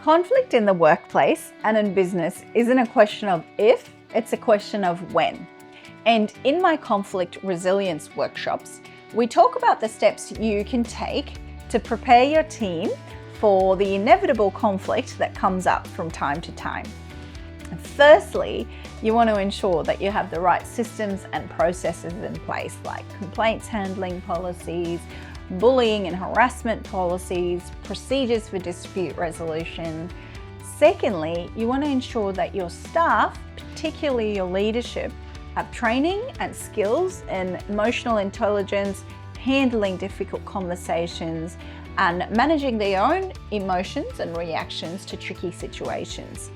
Conflict in the workplace and in business isn't a question of if, it's a question of when. And in my conflict resilience workshops, we talk about the steps you can take to prepare your team for the inevitable conflict that comes up from time to time. Firstly, you want to ensure that you have the right systems and processes in place, like complaints handling policies, bullying and harassment policies, procedures for dispute resolution. Secondly, you want to ensure that your staff, particularly your leadership, have training and skills in emotional intelligence, handling difficult conversations, and managing their own emotions and reactions to tricky situations.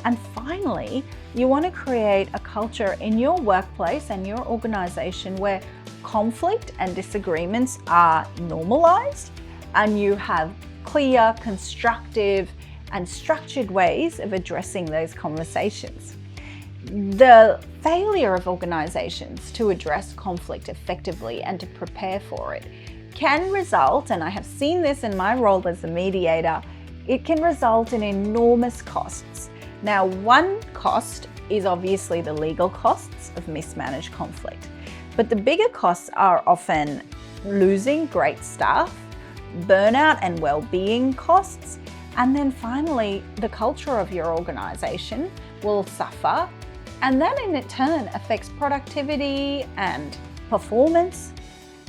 And finally, you want to create a culture in your workplace and your organization where conflict and disagreements are normalized and you have clear, constructive, and structured ways of addressing those conversations. The failure of organizations to address conflict effectively and to prepare for it can result, and I have seen this in my role as a mediator, it can result in enormous costs. Now, one cost is obviously the legal costs of mismanaged conflict, but the bigger costs are often losing great staff, burnout and well-being costs, and then finally, the culture of your organization will suffer, and that in turn affects productivity and performance.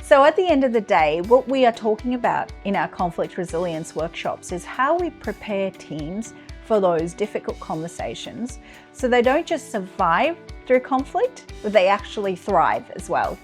So at the end of the day, what we are talking about in our conflict resilience workshops is how we prepare teams for those difficult conversations so they don't just survive through conflict, but they actually thrive as well.